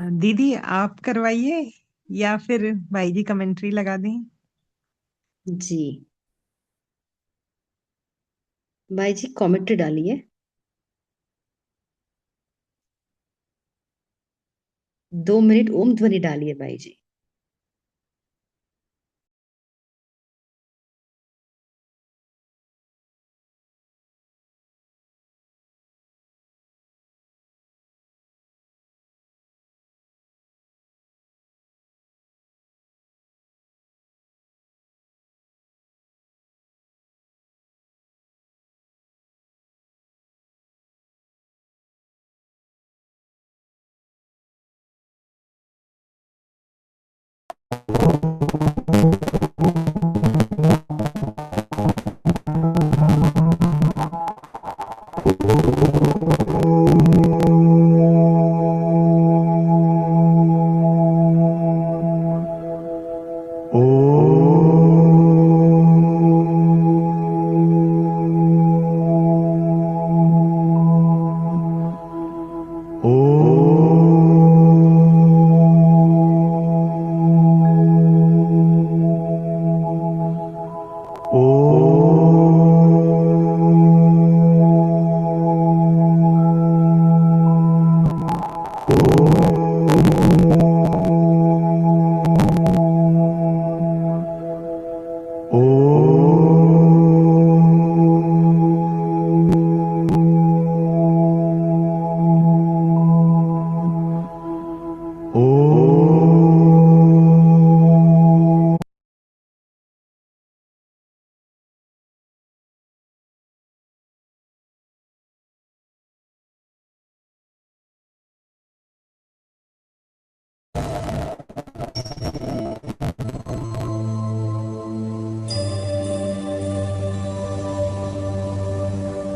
दीदी आप करवाइए या फिर भाई जी कमेंट्री लगा दें। जी। भाई जी कमेंट्री डालिए। 2 मिनट ओम ध्वनि डालिए भाई जी।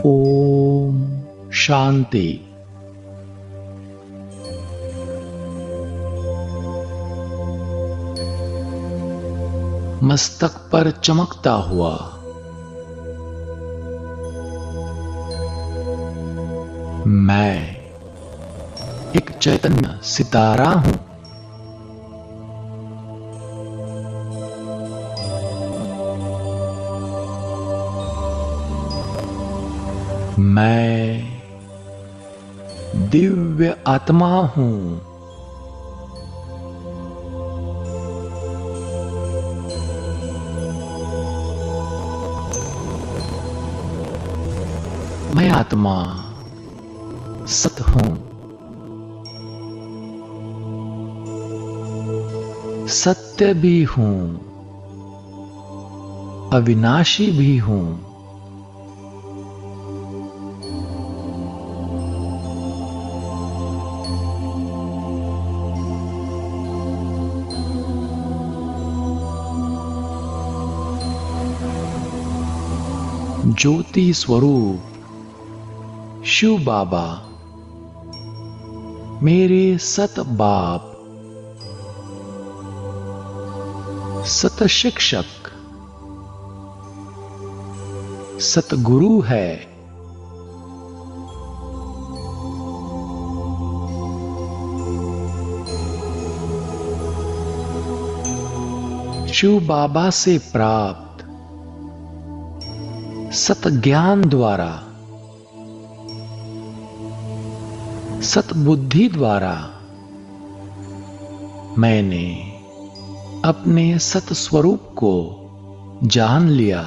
ओम शांति। मस्तक पर चमकता हुआ मैं एक चैतन्य सितारा हूं। मैं दिव्य आत्मा हूं। मैं आत्मा सत हूं। सत्य भी हूं, अविनाशी भी हूं। ज्योति स्वरूप शिव बाबा, मेरे सत बाप, सत शिक्षक, सतगुरु है। शिव बाबा से प्राप्त सत ज्ञान द्वारा, सत बुद्धि द्वारा मैंने अपने सत स्वरूप को जान लिया।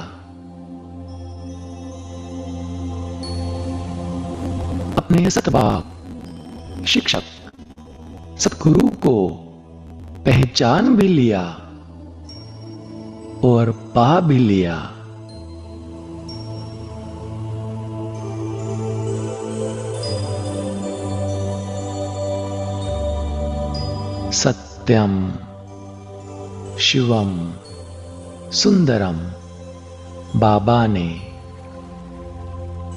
अपने सत बाप, शिक्षक, सतगुरु को पहचान भी लिया और पा भी लिया। सत्यम शिवम सुंदरम बाबा ने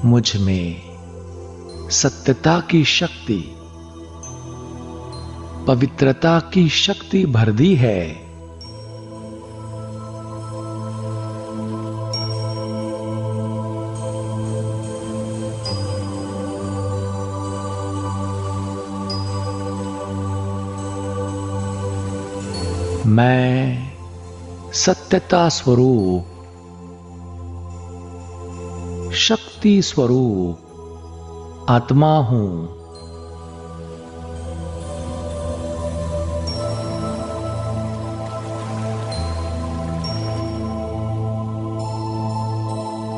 मुझ में सत्यता की शक्ति, पवित्रता की शक्ति भर दी है। मैं सत्यता स्वरूप, शक्ति स्वरूप आत्मा हूं।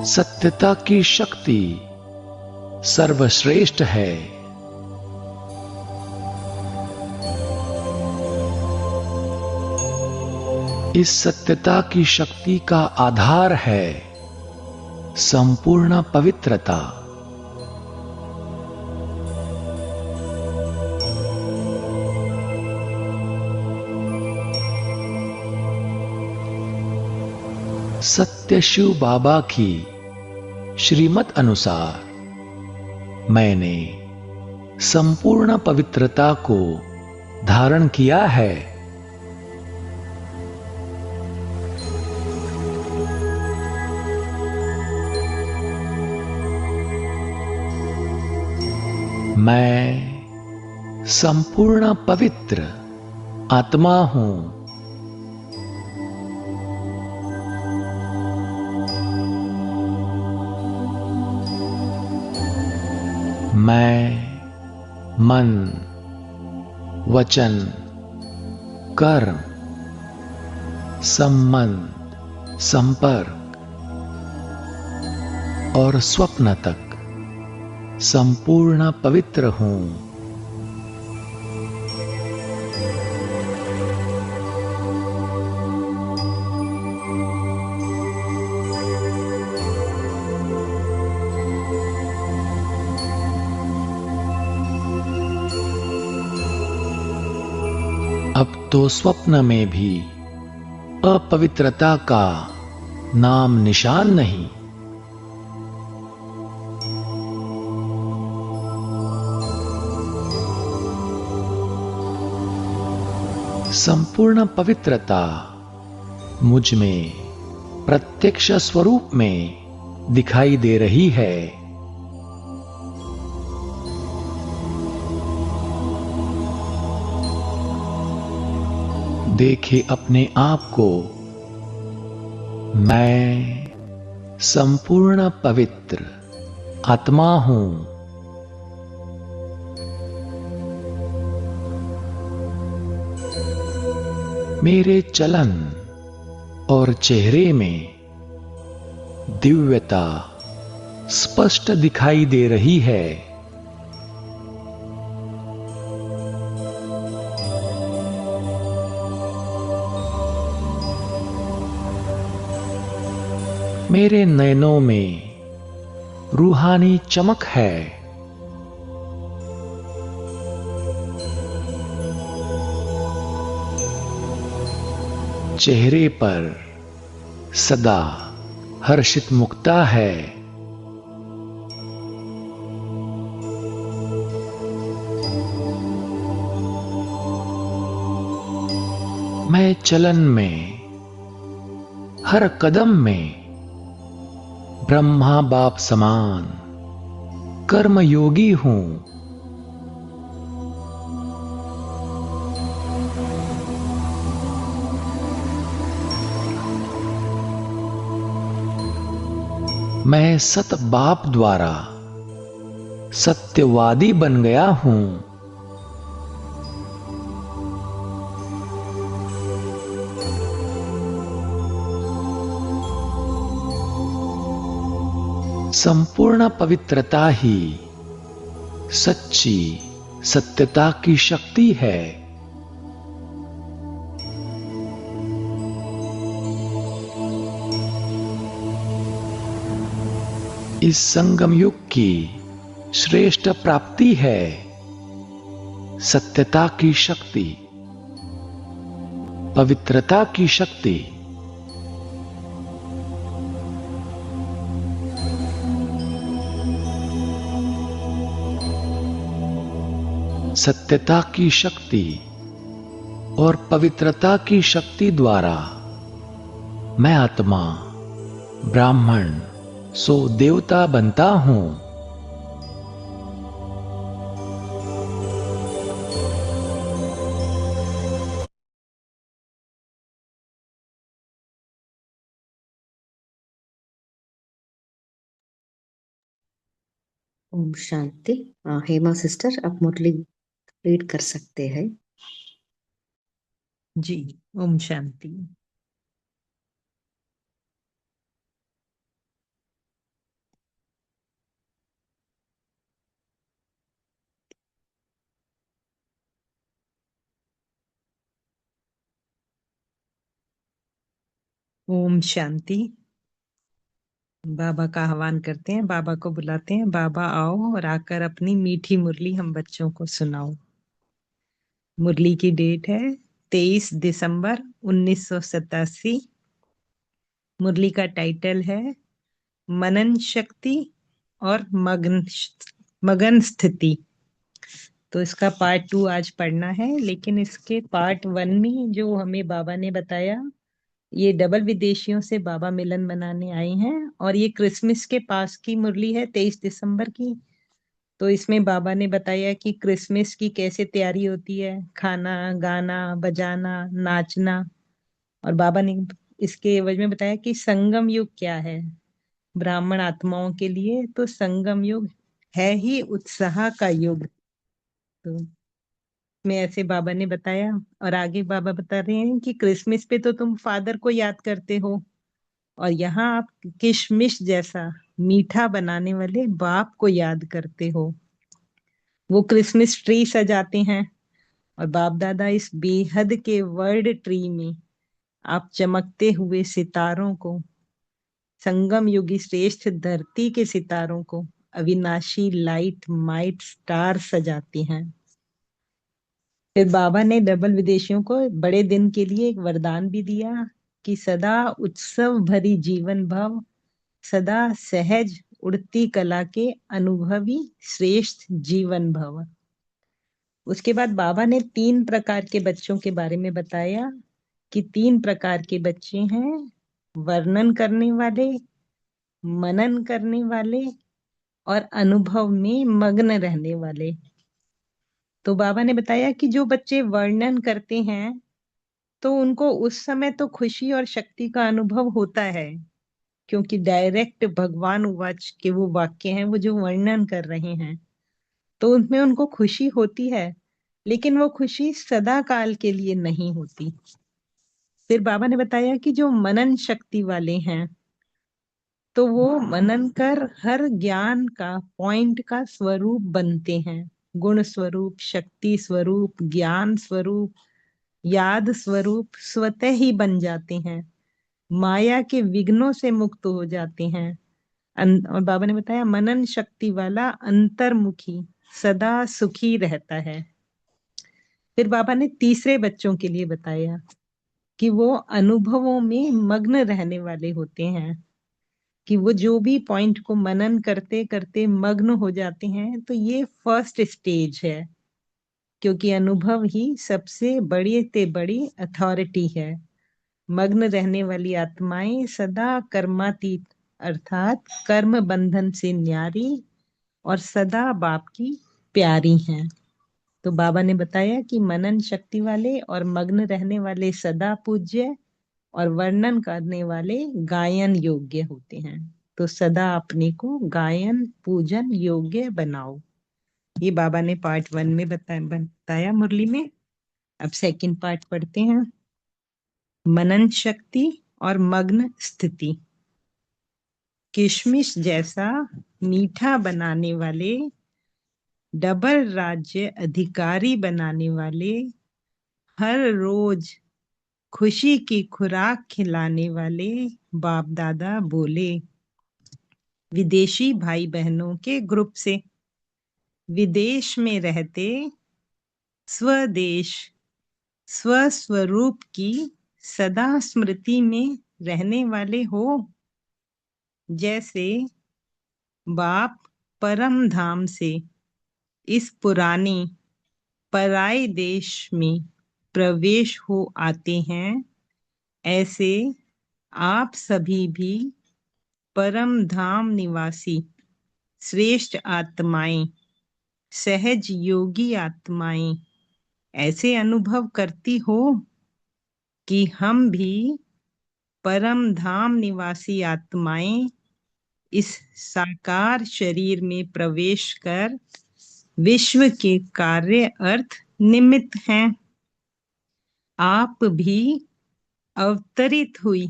सत्यता की शक्ति सर्वश्रेष्ठ है। इस सत्यता की शक्ति का आधार है संपूर्ण पवित्रता। सत्य शिव बाबा की श्रीमत अनुसार मैंने संपूर्ण पवित्रता को धारण किया है। मैं संपूर्ण पवित्र आत्मा हूं। मैं मन, वचन, कर्म, संबंध, संपर्क और स्वप्न तक संपूर्ण पवित्र हूं। अब तो स्वप्न में भी अपवित्रता का नाम निशान नहीं। संपूर्ण पवित्रता मुझ में प्रत्यक्ष स्वरूप में दिखाई दे रही है। देखे अपने आप को, मैं संपूर्ण पवित्र आत्मा हूं। मेरे चलन और चेहरे में दिव्यता स्पष्ट दिखाई दे रही है। मेरे नयनों में रूहानी चमक है। चेहरे पर सदा हर्षित मुक्ता है। मैं चलन में हर कदम में ब्रह्मा बाप समान कर्मयोगी हूं। मैं सत बाप द्वारा सत्यवादी बन गया हूं। संपूर्ण पवित्रता ही सच्ची सत्यता की शक्ति है। इस संगम युग की श्रेष्ठ प्राप्ति है सत्यता की शक्ति, पवित्रता की शक्ति। सत्यता की शक्ति और पवित्रता की शक्ति द्वारा मैं आत्मा ब्राह्मण सो देवता बनता हूं। ओम शांति। हेमा सिस्टर, आप मुरली रीड कर सकते हैं। जी। ओम शांति। ओम शांति। बाबा का आह्वान करते हैं, बाबा को बुलाते हैं, बाबा आओ और आकर अपनी मीठी मुरली हम बच्चों को सुनाओ। मुरली की डेट है 23 दिसंबर 1987। मुरली का टाइटल है मनन शक्ति और मगन स्थिति। तो इसका पार्ट 2 आज पढ़ना है, लेकिन इसके पार्ट 1 में जो हमें बाबा ने बताया, ये डबल विदेशियों से बाबा मिलन मनाने आए हैं और ये क्रिसमस के पास की मुरली है, 23 दिसंबर की। तो इसमें बाबा ने बताया कि क्रिसमस की कैसे तैयारी होती है, खाना गाना बजाना नाचना। और बाबा ने इसके एवज में बताया कि संगम युग क्या है ब्राह्मण आत्माओं के लिए। तो संगम युग है ही उत्साह का युग। तो में ऐसे बाबा ने बताया। और आगे बाबा बता रहे हैं कि क्रिसमस पे तो तुम फादर को याद करते हो, और यहाँ आप किशमिश जैसा मीठा बनाने वाले बाप को याद करते हो। वो क्रिसमस ट्री सजाते हैं और बाप दादा इस बेहद के वर्ल्ड ट्री में आप चमकते हुए सितारों को, संगम युगी श्रेष्ठ धरती के सितारों को, अविनाशी लाइट माइट स्टार सजाते हैं। फिर बाबा ने डबल विदेशियों को बड़े दिन के लिए एक वरदान भी दिया कि सदा उत्सव भरी जीवन भव, सदा सहज उड़ती कला के अनुभवी श्रेष्ठ जीवन भव। उसके बाद बाबा ने 3 प्रकार के बच्चों के बारे में बताया कि 3 प्रकार के बच्चे हैं, वर्णन करने वाले, मनन करने वाले और अनुभव में मग्न रहने वाले। तो बाबा ने बताया कि जो बच्चे वर्णन करते हैं तो उनको उस समय तो खुशी और शक्ति का अनुभव होता है, क्योंकि डायरेक्ट भगवान वाच के वो वाक्य हैं, वो जो वर्णन कर रहे हैं, तो उनमें उनको खुशी होती है, लेकिन वो खुशी सदा काल के लिए नहीं होती। फिर बाबा ने बताया कि जो मनन शक्ति वाले हैं तो वो मनन कर हर ज्ञान का पॉइंट का स्वरूप बनते हैं, गुण स्वरूप, शक्ति स्वरूप, ज्ञान स्वरूप, याद स्वरूप स्वतः ही बन जाते हैं, माया के विघ्नों से मुक्त हो जाते हैं। और बाबा ने बताया मनन शक्ति वाला अंतर्मुखी सदा सुखी रहता है। फिर बाबा ने तीसरे बच्चों के लिए बताया कि वो अनुभवों में मग्न रहने वाले होते हैं, कि वो जो भी पॉइंट को मनन करते करते मग्न हो जाते हैं। तो ये फर्स्ट स्टेज है, क्योंकि अनुभव ही सबसे बड़ी ते बड़ी अथॉरिटी है। मग्न रहने वाली आत्माएं सदा कर्मातीत अर्थात कर्म बंधन से न्यारी और सदा बाप की प्यारी हैं। तो बाबा ने बताया कि मनन शक्ति वाले और मग्न रहने वाले सदा पूज्य और वर्णन करने वाले गायन योग्य होते हैं। तो सदा अपने को गायन पूजन योग्य बनाओ। ये बाबा ने पार्ट 1 में बताया मुरली में। अब सेकंड पार्ट पढ़ते हैं, मनन शक्ति और मग्न स्थिति। किशमिश जैसा मीठा बनाने वाले, डबल राज्य अधिकारी बनाने वाले, हर रोज खुशी की खुराक खिलाने वाले बाप दादा बोले विदेशी भाई बहनों के ग्रुप से, विदेश में रहते स्वदेश स्वस्वरूप की सदा स्मृति में रहने वाले हो। जैसे बाप परम धाम से इस पुराने पराये देश में प्रवेश हो आते हैं, ऐसे आप सभी भी परम धाम निवासी श्रेष्ठ आत्माएं, सहज योगी आत्माएं ऐसे अनुभव करती हो कि हम भी परम धाम निवासी आत्माएं इस साकार शरीर में प्रवेश कर विश्व के कार्य अर्थ निमित्त हैं। आप भी अवतरित हुई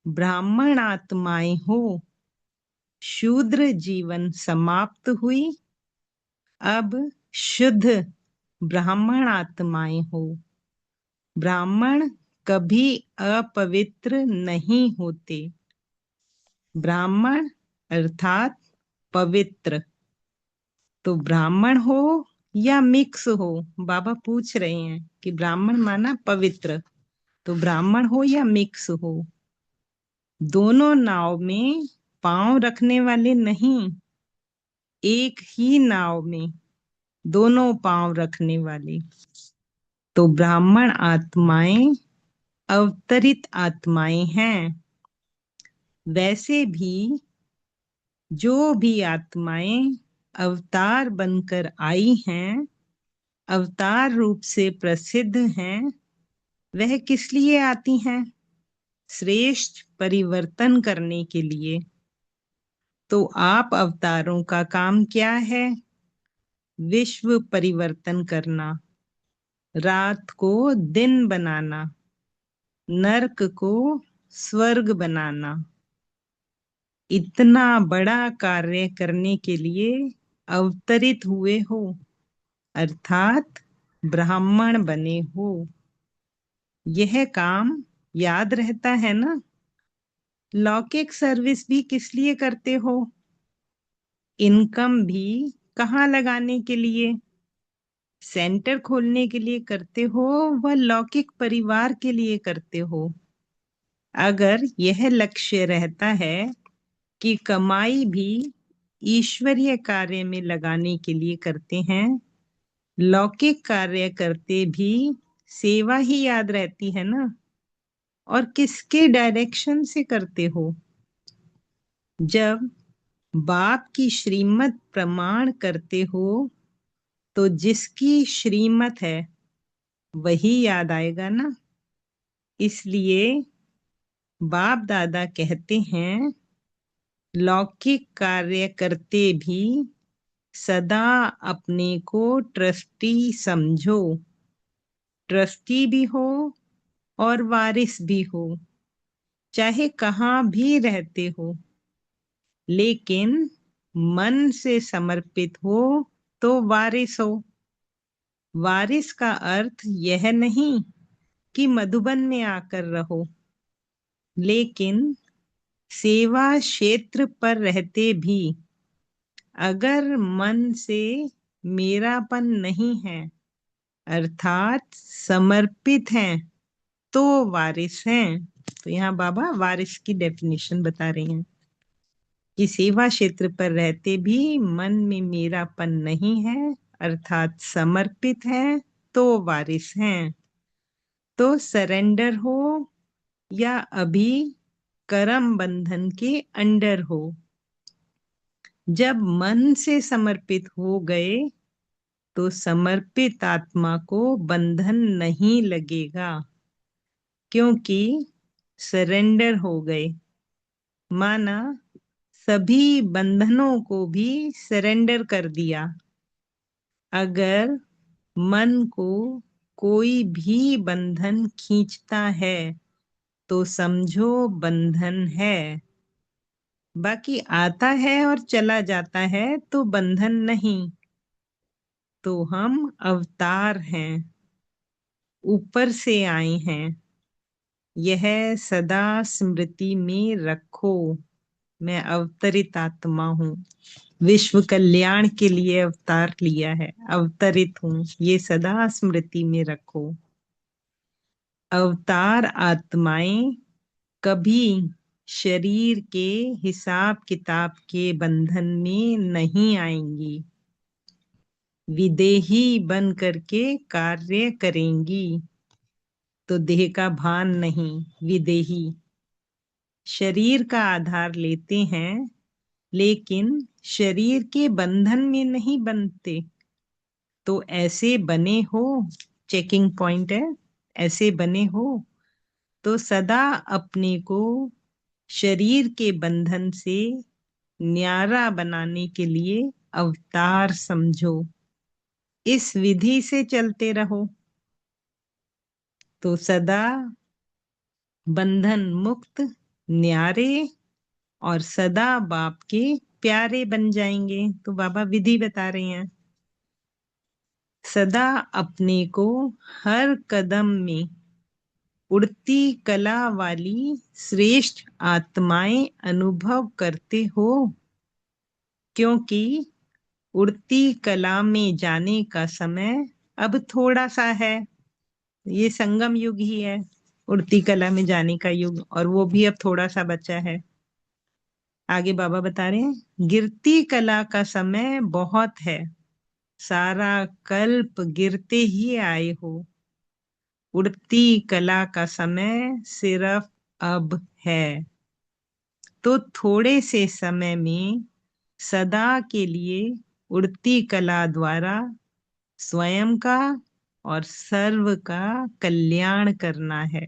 ब्राह्मण आत्माएं हो। शूद्र जीवन समाप्त हुई, अब शुद्ध ब्राह्मण आत्माएं हो। ब्राह्मण कभी अपवित्र नहीं होते। ब्राह्मण अर्थात पवित्र। तो ब्राह्मण हो या मिक्स हो, बाबा पूछ रहे हैं कि ब्राह्मण माना पवित्र, तो ब्राह्मण हो या मिक्स हो, दोनों नाव में पांव रखने वाले नहीं, एक ही नाव में दोनों पांव रखने वाले। तो ब्राह्मण आत्माएं अवतरित आत्माएं हैं। वैसे भी जो भी आत्माएं अवतार बनकर आई हैं, अवतार रूप से प्रसिद्ध हैं, वह किस लिए आती हैं? श्रेष्ठ परिवर्तन करने के लिए। तो आप अवतारों का काम क्या है? विश्व परिवर्तन करना, रात को दिन बनाना, नरक को स्वर्ग बनाना। इतना बड़ा कार्य करने के लिए अवतरित हुए हो, अर्थात ब्राह्मण बने हो। यह काम याद रहता है ना? लौकिक सर्विस भी किस लिए करते हो? इनकम भी कहाँ लगाने के लिए? सेंटर खोलने के लिए करते हो व लौकिक परिवार के लिए करते हो? अगर यह लक्ष्य रहता है कि कमाई भी ईश्वरीय कार्य में लगाने के लिए करते हैं, लौकिक कार्य करते भी सेवा ही याद रहती है ना? और किसके डायरेक्शन से करते हो? जब बाप की श्रीमत प्रमाण करते हो तो जिसकी श्रीमत है वही याद आएगा ना? इसलिए बाप दादा कहते हैं, लौकिक कार्य करते भी सदा अपने को ट्रस्टी समझो। ट्रस्टी भी हो और वारिस भी हो, चाहे कहाँ भी रहते हो, लेकिन मन से समर्पित हो तो वारिस हो। वारिस का अर्थ यह नहीं कि मधुबन में आकर रहो, लेकिन सेवा क्षेत्र पर रहते भी अगर मन से मेरापन नहीं है, अर्थात समर्पित हैं, तो वारिस हैं। तो यहाँ बाबा वारिस की डेफिनेशन बता रहे हैं कि सेवा क्षेत्र पर रहते भी मन में मेरापन नहीं है, अर्थात समर्पित है, तो वारिस हैं। तो सरेंडर हो या अभी कर्म बंधन के अंडर हो, जब मन से समर्पित हो गए तो समर्पित आत्मा को बंधन नहीं लगेगा, क्योंकि सरेंडर हो गए। माना सभी बंधनों को भी सरेंडर कर दिया। अगर मन को कोई भी बंधन खींचता है तो समझो बंधन है, बाकी आता है और चला जाता है तो बंधन नहीं। तो हम अवतार हैं, ऊपर से आए हैं। यह सदा स्मृति में रखो, मैं अवतरित आत्मा हूँ, विश्व कल्याण के लिए अवतार लिया है, अवतरित हूँ, ये सदा स्मृति में रखो। अवतार आत्माएं कभी शरीर के हिसाब किताब के बंधन में नहीं आएंगी, विदेही बन करके कार्य करेंगी। तो देह का भान नहीं, विदेही। शरीर का आधार लेते हैं, लेकिन शरीर के बंधन में नहीं बनते। तो ऐसे बने हो, चेकिंग पॉइंट है, ऐसे बने हो तो सदा अपने को शरीर के बंधन से न्यारा बनाने के लिए अवतार समझो। इस विधि से चलते रहो तो सदा बंधन मुक्त, न्यारे और सदा बाप के प्यारे बन जाएंगे। तो बाबा विधि बता रहे हैं। सदा अपने को हर कदम में उड़ती कला वाली श्रेष्ठ आत्माएं अनुभव करते हो, क्योंकि उड़ती कला में जाने का समय अब थोड़ा सा है। ये संगम युग ही है, उड़ती कला में जाने का युग, और वो भी अब थोड़ा सा बचा है। आगे बाबा बता रहे हैं, गिरती कला का समय बहुत है, सारा कल्प गिरते ही आए हो। उड़ती कला का समय सिर्फ अब है, तो थोड़े से समय में सदा के लिए उड़ती कला द्वारा स्वयं का और सर्व का कल्याण करना है।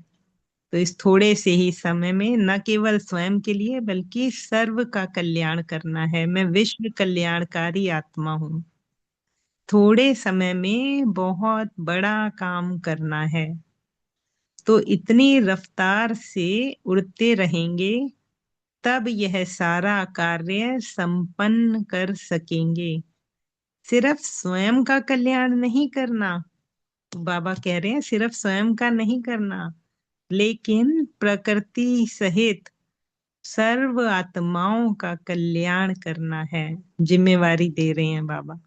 तो इस थोड़े से ही समय में न केवल स्वयं के लिए बल्कि सर्व का कल्याण करना है। मैं विश्व कल्याणकारी आत्मा हूँ। थोड़े समय में बहुत बड़ा काम करना है, तो इतनी रफ्तार से उड़ते रहेंगे, तब यह सारा कार्य संपन्न कर सकेंगे। सिर्फ स्वयं का कल्याण नहीं करना, बाबा कह रहे हैं सिर्फ स्वयं का नहीं करना, लेकिन प्रकृति सहित सर्व आत्माओं का कल्याण करना है। जिम्मेवारी दे रहे हैं बाबा।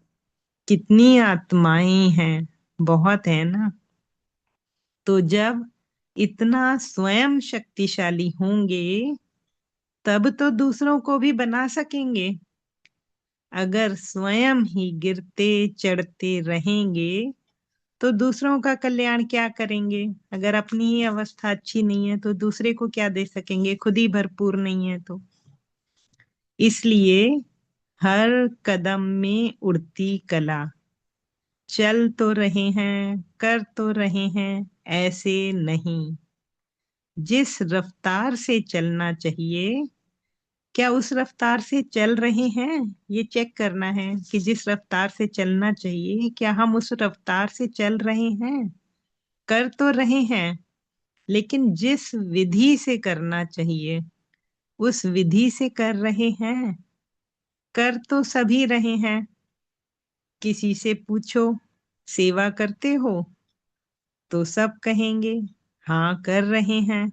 कितनी आत्माएं हैं, बहुत है ना। तो जब इतना स्वयं शक्तिशाली होंगे, तब तो दूसरों को भी बना सकेंगे। अगर स्वयं ही गिरते चढ़ते रहेंगे तो दूसरों का कल्याण क्या करेंगे? अगर अपनी ही अवस्था अच्छी नहीं है तो दूसरे को क्या दे सकेंगे? खुद ही भरपूर नहीं है तो। इसलिए हर कदम में उड़ती कला, चल तो रहे हैं, कर तो रहे हैं, ऐसे नहीं। जिस रफ्तार से चलना चाहिए, क्या उस रफ्तार से चल रहे हैं? ये चेक करना है कि जिस रफ्तार से चलना चाहिए, क्या हम उस रफ्तार से चल रहे हैं? कर तो रहे हैं, लेकिन जिस विधि से करना चाहिए उस विधि से कर रहे हैं? कर तो सभी रहे हैं। किसी से पूछो सेवा करते हो तो सब कहेंगे हाँ कर रहे हैं,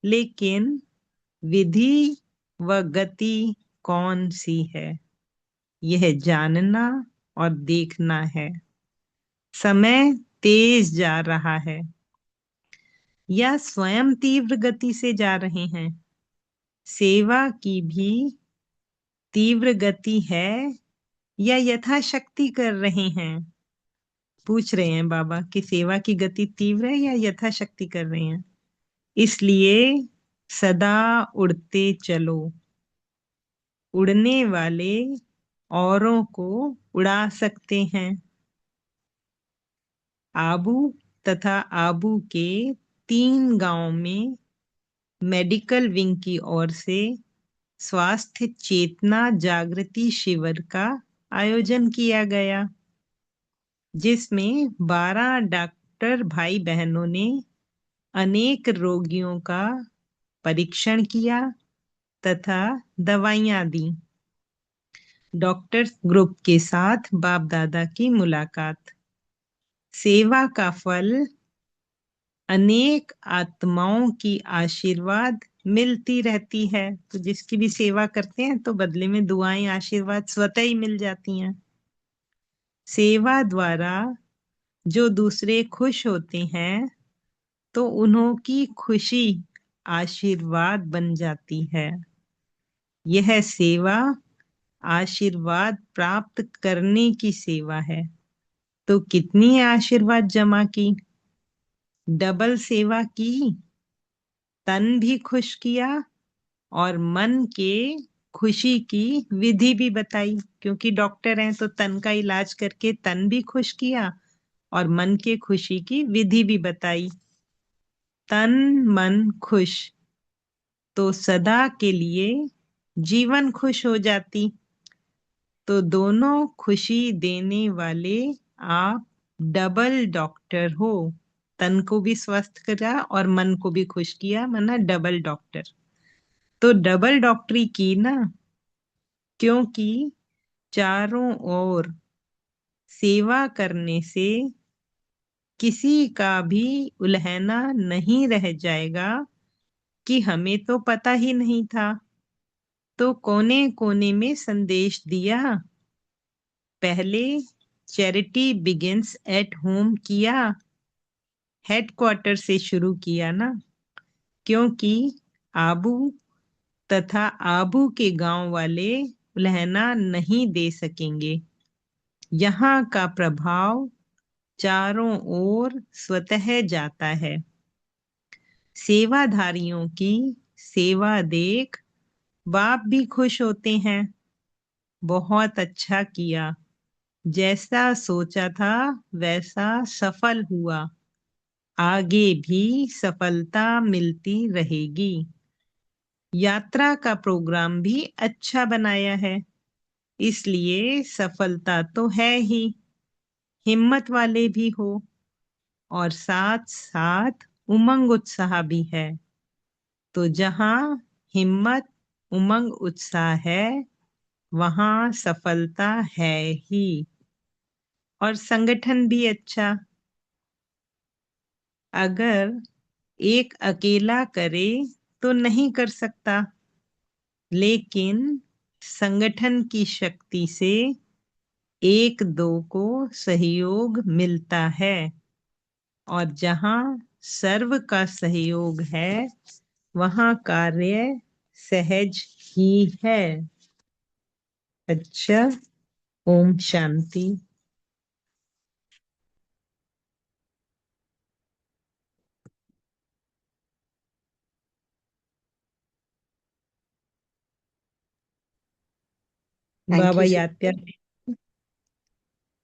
लेकिन विधि व गति कौन सी है, यह जानना और देखना है। समय तेज जा रहा है या स्वयं तीव्र गति से जा रहे हैं? सेवा की भी तीव्र गति है या यथाशक्ति कर रहे हैं? पूछ रहे हैं बाबा कि सेवा की गति तीव्र है या यथाशक्ति कर रहे हैं। इसलिए सदा उड़ते चलो। उड़ने वाले औरों को उड़ा सकते हैं। आबू तथा आबू के 3 गांव में मेडिकल विंग की ओर से स्वास्थ्य चेतना जागृति शिविर का आयोजन किया गया, जिसमें 12 डॉक्टर भाई बहनों ने अनेक रोगियों का परीक्षण किया तथा दवाइयां दी। डॉक्टर ग्रुप के साथ बाप दादा की मुलाकात। सेवा का फल अनेक आत्माओं की आशीर्वाद मिलती रहती है। तो जिसकी भी सेवा करते हैं तो बदले में दुआएं आशीर्वाद स्वतः ही मिल जाती हैं। सेवा द्वारा जो दूसरे खुश होते हैं तो उन्हों की खुशी आशीर्वाद बन जाती है। यह सेवा आशीर्वाद प्राप्त करने की सेवा है। तो कितनी आशीर्वाद जमा की? डबल सेवा की। तन भी खुश किया और मन के खुशी की विधि भी बताई, क्योंकि डॉक्टर हैं तो तन का इलाज करके तन भी खुश किया और मन के खुशी की विधि भी बताई। तन मन खुश, तो सदा के लिए जीवन खुश हो जाती। तो दोनों खुशी देने वाले आप डबल डॉक्टर हो। तन को भी स्वस्थ करा और मन को भी खुश किया, माना डबल डॉक्टर। तो डबल डॉक्टरी की ना, क्योंकि चारों ओर सेवा करने से किसी का भी उल्हना नहीं रह जाएगा कि हमें तो पता ही नहीं था। तो कोने कोने में संदेश दिया। पहले चैरिटी बिगिंस एट होम किया, हेडक्वार्टर से शुरू किया ना, क्योंकि आबू तथा आबू के गांव वाले उल्हना नहीं दे सकेंगे। यहाँ का प्रभाव चारों ओर स्वतः जाता है। सेवाधारियों की सेवा देख बाप भी खुश होते हैं। बहुत अच्छा किया, जैसा सोचा था वैसा सफल हुआ, आगे भी सफलता मिलती रहेगी। यात्रा का प्रोग्राम भी अच्छा बनाया है, इसलिए सफलता तो है ही। हिम्मत वाले भी हो और साथ साथ उमंग उत्साह भी है। तो जहाँ हिम्मत उमंग उत्साह है, वहाँ सफलता है ही। और संगठन भी अच्छा। अगर एक अकेला करे तो नहीं कर सकता, लेकिन संगठन की शक्ति से एक दो को सहयोग मिलता है। और जहाँ सर्व का सहयोग है, वहाँ कार्य सहज ही है। अच्छा, ओम शांति। थैंक बाबा यू याद सिस्टर। प्यार।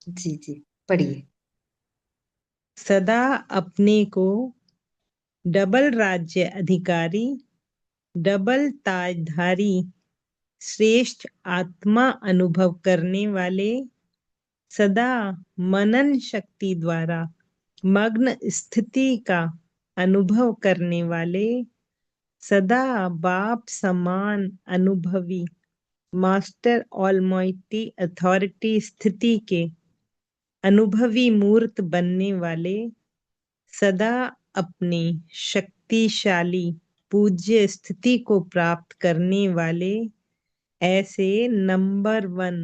जी जी, पढ़िए। सदा अपने को डबल राज्य अधिकारी, डबल ताजधारी, श्रेष्ठ आत्मा अनुभव करने वाले, सदा मनन शक्ति द्वारा मग्न स्थिति का अनुभव करने वाले, सदा बाप समान अनुभवी मास्टर ऑलमाइटी अथॉरिटी स्थिति के अनुभवी मूर्त बनने वाले, सदा अपनी शक्तिशाली पूज्य स्थिति को प्राप्त करने वाले, ऐसे नंबर 1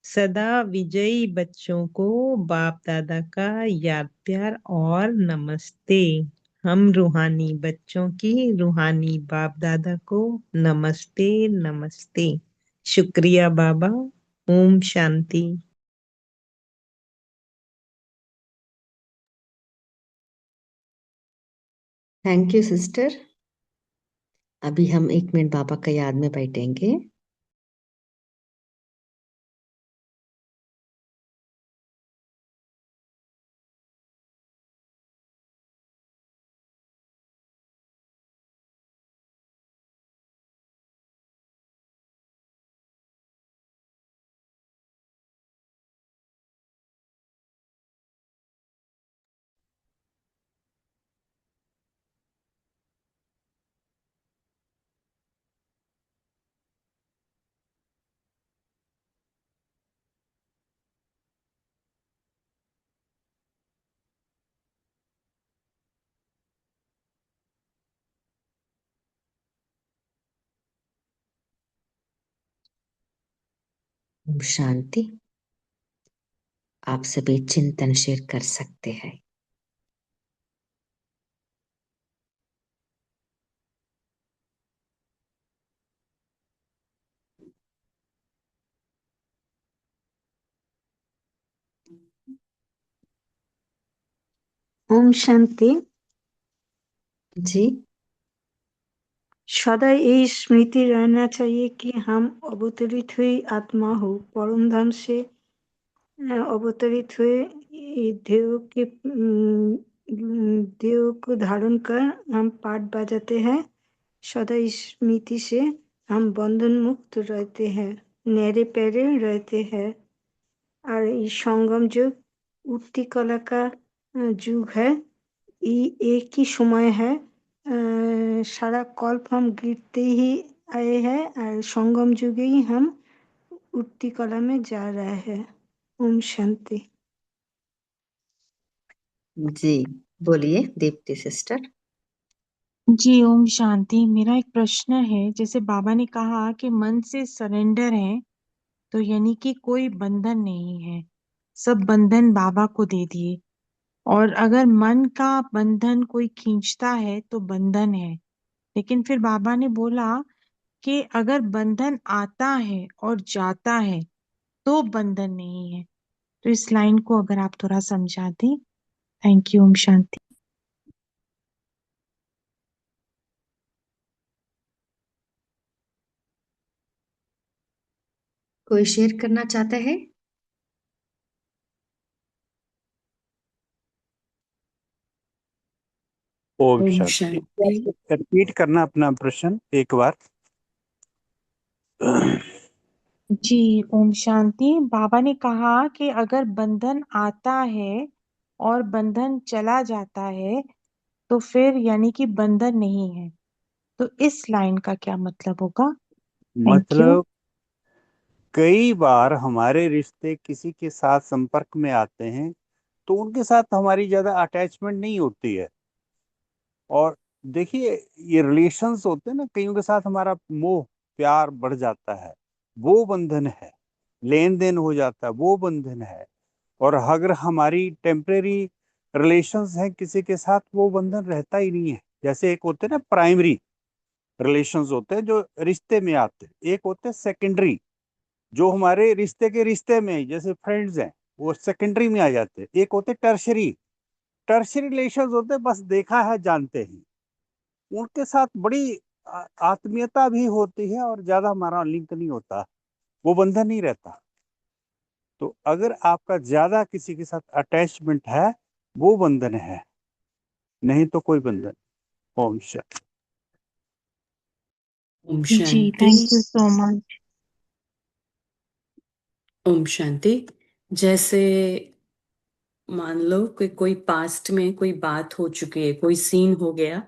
सदा विजयी बच्चों को बाप दादा का याद प्यार और नमस्ते। हम रूहानी बच्चों की रूहानी बाप दादा को नमस्ते नमस्ते। शुक्रिया बाबा। ओम शांति। Thank you sister. अभी हम 1 मिनट बाबा का याद में बैठेंगे। ओम शांति। आप सभी चिंतन शेयर कर सकते हैं। ओम शांति। जी। सदा यही स्मृति रहना चाहिए कि हम अवतरित हुई आत्मा हो, परम धाम से अवतरित हुए ये देव को धारण कर हम पाठ बजाते हैं। सदा इस स्मृति से हम बंधन मुक्त रहते हैं, न्यारे प्यारे रहते हैं। और ये संगम युग उठती कला का युग है। ये एक ही समय है। सारा कल्प हम गिरते ही आए हैं और संगम युगे ही हम उठती कला में जा रहे हैं। ओम शांति। जी बोलिए दीप्ति सिस्टर। जी ओम शांति। मेरा एक प्रश्न है, जैसे बाबा ने कहा कि मन से सरेंडर है, तो यानी कि कोई बंधन नहीं है, सब बंधन बाबा को दे दिए। और अगर मन का बंधन कोई खींचता है तो बंधन है, लेकिन फिर बाबा ने बोला कि अगर बंधन आता है और जाता है तो बंधन नहीं है। तो इस लाइन को अगर आप थोड़ा समझा दें। Thank you. ओम शांति। कोई शेयर करना चाहता है? ओम ओम शांति। शांति। रिपीट करना अपना प्रश्न एक बार। जी ओम शांति। बाबा ने कहा कि अगर बंधन आता है और बंधन चला जाता है तो फिर यानी कि बंधन नहीं है। तो इस लाइन का क्या मतलब होगा? Thank you. मतलब कई बार हमारे रिश्ते किसी के साथ संपर्क में आते हैं तो उनके साथ हमारी ज्यादा अटैचमेंट नहीं होती है। और देखिए, ये रिलेशंस होते हैं ना, कईयों के साथ हमारा मोह प्यार बढ़ जाता है, वो बंधन है। लेन देन हो जाता है, वो बंधन है। और अगर हमारी टेम्परेरी रिलेशंस हैं किसी के साथ, वो बंधन रहता ही नहीं है। जैसे एक होते हैं ना प्राइमरी रिलेशंस होते हैं जो रिश्ते में आते हैं, एक होते हैं सेकेंडरी जो हमारे रिश्ते के रिश्ते में ही, जैसे फ्रेंड्स हैं, वो सेकेंडरी में आ जाते हैं। एक होते टर्शरी, टर्शरी रिलेशंस होते हैं बस देखा है जानते हैं, उनके साथ बड़ी आत्मीयता भी होती है और ज्यादा हमारा लिंक नहीं होता, वो बंधन नहीं रहता। तो अगर आपका ज्यादा किसी के साथ अटैचमेंट है, वो बंधन है, नहीं तो कोई बंधन। ओम शांति। ओम जी शांति। Thank you so much. ओम शांति। जैसे मान लो कि कोई पास्ट में कोई बात हो चुकी है, कोई सीन हो गया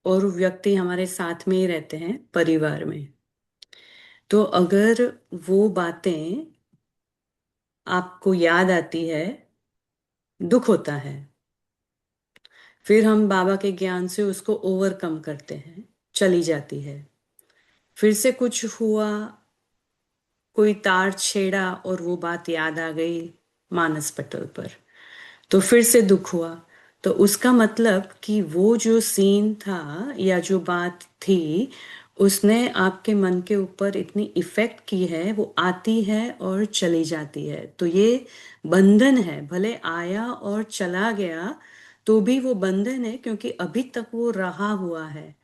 और व्यक्ति हमारे साथ में ही रहते हैं परिवार में, तो अगर वो बातें आपको याद आती है, दुख होता है, फिर हम बाबा के ज्ञान से उसको ओवरकम करते हैं, चली जाती है। फिर से कुछ हुआ, कोई तार छेड़ा और वो बात याद आ गई मानस पटल पर, तो फिर से दुख हुआ। तो उसका मतलब कि वो जो सीन था या जो बात थी, उसने आपके मन के ऊपर इतनी इफेक्ट की है, वो आती है और चली जाती है। तो ये बंधन है, भले आया और चला गया तो भी वो बंधन है, क्योंकि अभी तक वो रहा हुआ है।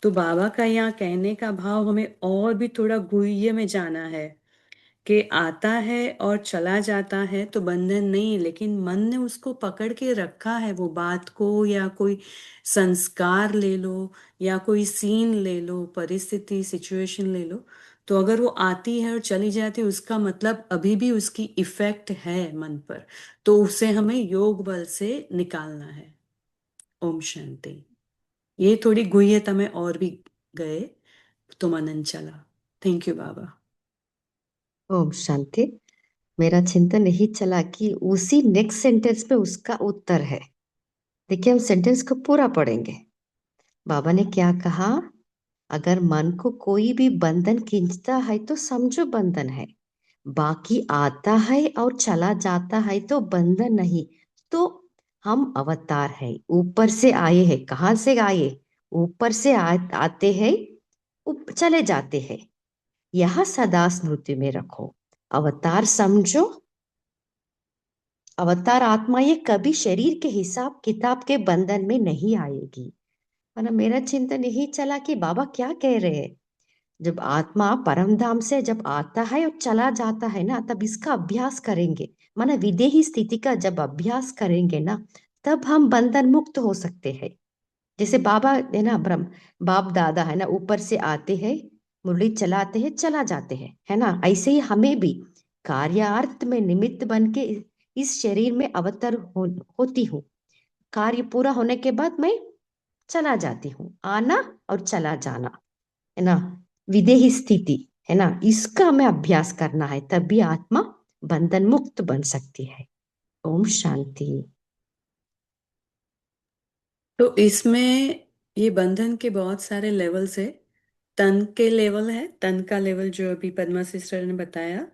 तो बाबा का यहाँ कहने का भाव हमें और भी थोड़ा गुह्य में जाना है कि आता है और चला जाता है तो बंधन नहीं, लेकिन मन ने उसको पकड़ के रखा है, वो बात को, या कोई संस्कार ले लो या कोई सीन ले लो, परिस्थिति सिचुएशन ले लो। तो अगर वो आती है और चली जाती है, उसका मतलब अभी भी उसकी इफेक्ट है मन पर, तो उसे हमें योग बल से निकालना है। ओम शांति। ये थोड़ी गुह्यता में और भी गए तो मनन चला। थैंक यू बाबा। ओम शांति। मेरा चिंतन यही चला कि उसी नेक्स्ट सेंटेंस पे उसका उत्तर है। देखिए हम सेंटेंस को पूरा पढ़ेंगे। बाबा ने क्या कहा? अगर मन को कोई भी बंधन खींचता है तो समझो बंधन है, बाकी आता है और चला जाता है तो बंधन नहीं। तो हम अवतार है, ऊपर से आए हैं। कहाँ से आए? ऊपर से आते हैं, चले जाते हैं। यह सदा स्मृति में रखो। अवतार समझो, अवतार आत्मा ये कभी शरीर के हिसाब किताब के बंधन में नहीं आएगी। है ना? मेरा चिंतन यही चला कि बाबा क्या कह रहे हैं। जब आत्मा परम धाम से जब आता है और चला जाता है ना, तब इसका अभ्यास करेंगे। माना विदेही स्थिति का जब अभ्यास करेंगे ना, तब हम बंधन मुक्त हो सकते हैं। जैसे बाबा है ना, ब्रह्म बाप दादा है ना, ऊपर से आते हैं, मुरली चलाते हैं, चला जाते हैं, है ना। ऐसे ही हमें भी कार्यार्थ में निमित्त बन के इस शरीर में अवतर होती हूँ। कार्य पूरा होने के बाद मैं चला जाती हूँ, आना और चला जाना, है ना, विदेही स्थिति, है ना। इसका हमें अभ्यास करना है, तभी आत्मा बंधन मुक्त बन सकती है। ओम शांति। तो इसमें ये बंधन के बहुत सारे लेवल्स है। तन के लेवल है, तन का लेवल जो अभी पद्मा सिस्टर ने बताया,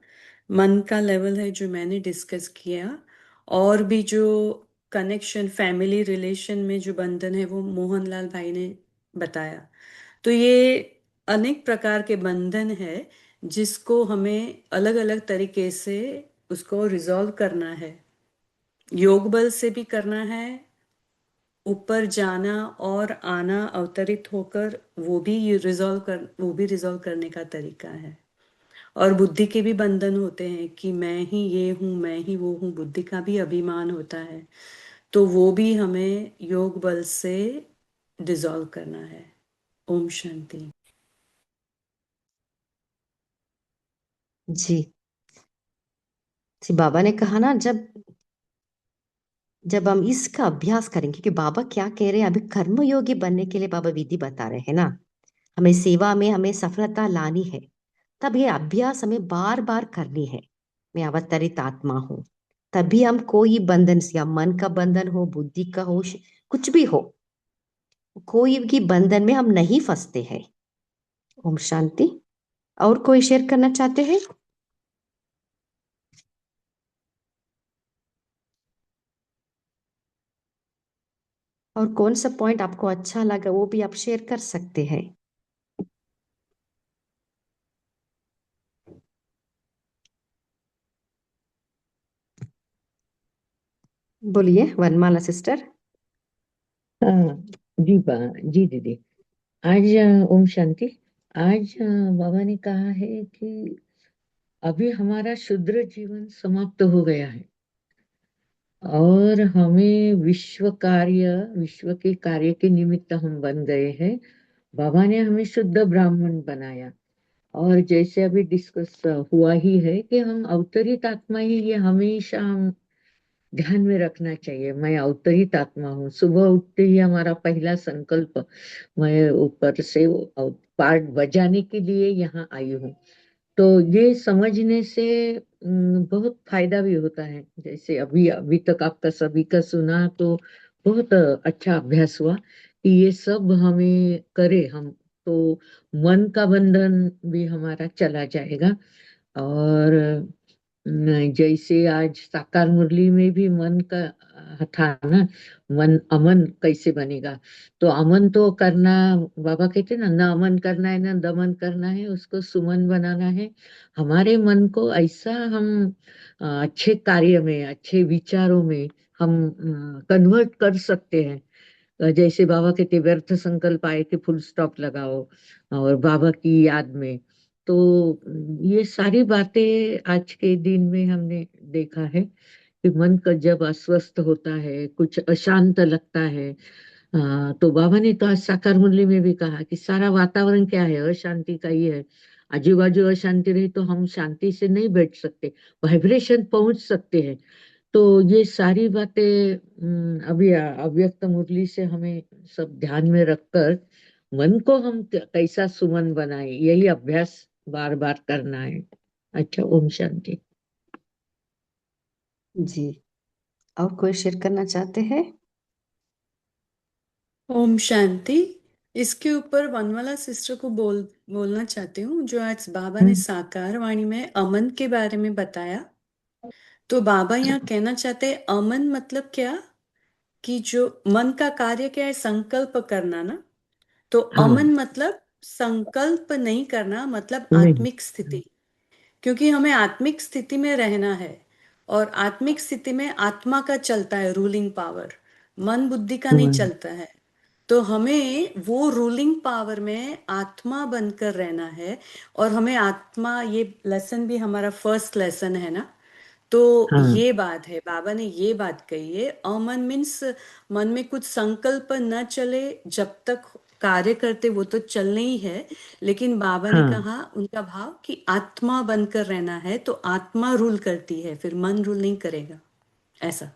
मन का लेवल है जो मैंने डिस्कस किया, और भी जो कनेक्शन फैमिली रिलेशन में जो बंधन है वो मोहनलाल भाई ने बताया। तो ये अनेक प्रकार के बंधन है जिसको हमें अलग अलग तरीके से उसको रिजॉल्व करना है। योग बल से भी करना है, ऊपर जाना और आना अवतरित होकर वो भी रिजॉल्व करने का तरीका है। और बुद्धि के भी बंधन होते हैं कि मैं ही ये हूँ, मैं ही वो हूँ, बुद्धि का भी अभिमान होता है, तो वो भी हमें योग बल से डिसॉल्व करना है। ओम शांति। जी बाबा ने कहा ना, जब जब हम इसका अभ्यास करेंगे कि बाबा क्या कह रहे हैं, अभी कर्मयोगी बनने के लिए बाबा विधि बता रहे हैं ना, हमें सेवा में हमें सफलता लानी है, तब ये अभ्यास हमें बार बार करनी है। मैं अवतरित आत्मा हूँ, तभी हम कोई बंधन से, या मन का बंधन हो, बुद्धि का हो, कुछ भी हो, कोई भी बंधन में हम नहीं फंसते हैं। ओम शांति। और कोई शेयर करना चाहते हैं? और कौन सा पॉइंट आपको अच्छा लगा वो भी आप शेयर कर सकते हैं। बोलिए वनमाला सिस्टर। हाँ जी दीदी। आज ओम शांति। आज बाबा ने कहा है कि अभी हमारा शुद्र जीवन समाप्त हो गया है और हमें विश्व के कार्य के निमित्त हम बन गए हैं। बाबा ने हमें शुद्ध ब्राह्मण बनाया, और जैसे अभी डिस्कस हुआ ही है कि हम अवतरित आत्मा ही, ये हमेशा हम ध्यान में रखना चाहिए। मैं अवतरित आत्मा हूँ। सुबह उठते ही हमारा पहला संकल्प, मैं ऊपर से पार्ट बजाने के लिए यहाँ आई हूँ। तो ये समझने से बहुत फायदा भी होता है। जैसे अभी अभी तक आपका सभी का सुना तो बहुत अच्छा अभ्यास हुआ कि ये सब हमें करे हम, तो मन का बंधन भी हमारा चला जाएगा। और जैसे आज साकार मुरली में भी मन का था ना, मन अमन कैसे बनेगा। तो अमन तो करना, बाबा कहते ना, न अमन करना है न दमन करना है, उसको सुमन बनाना है। हमारे मन को ऐसा हम अच्छे कार्य में, अच्छे विचारों में हम कन्वर्ट कर सकते हैं। जैसे बाबा कहते व्यर्थ संकल्प आए कि फुल स्टॉप लगाओ, और बाबा की याद में। तो ये सारी बातें आज के दिन में हमने देखा है कि मन का जब अस्वस्थ होता है, कुछ अशांत लगता है, तो बाबा ने तो आज साकार मुरली में भी कहा कि सारा वातावरण क्या है, अशांति का ही है। आजू बाजू अशांति रही तो हम शांति से नहीं बैठ सकते, वाइब्रेशन पहुंच सकते हैं। तो ये सारी बातें अभी अव्यक्त मुरली से हमें सब ध्यान में रखकर मन को हम कैसा सुमन बनाए, यही अभ्यास बार बार करना है। अच्छा, ओम शांति। जी, और कोई शेयर करना चाहते हैं? ओम शांति। इसके ऊपर वनमाला सिस्टर को बोलना चाहती हूँ, जो आज बाबा ने साकार वाणी में अमन के बारे में बताया। तो बाबा यहाँ कहना चाहते हैं अमन मतलब क्या, कि जो मन का कार्य क्या है, संकल्प करना ना। तो हाँ, अमन मतलब संकल्प नहीं करना, मतलब नहीं, आत्मिक स्थिति। क्योंकि हमें आत्मिक स्थिति में रहना है, और आत्मिक स्थिति में आत्मा का चलता है रूलिंग पावर, मन बुद्धि का नहीं हाँ, चलता है। तो हमें वो रूलिंग पावर में आत्मा बनकर रहना है। और हमें आत्मा, ये लेसन भी हमारा फर्स्ट लेसन है ना, तो हाँ ये बात है, बाबा ने ये बात कही है। अमन मीन्स मन में कुछ संकल्प न चले जब तक कार्य करते, वो तो चलने ही है। लेकिन बाबा ने हाँ कहा, उनका भाव कि आत्मा बनकर रहना है, तो आत्मा रूल करती है, फिर मन रूल नहीं करेगा। ऐसा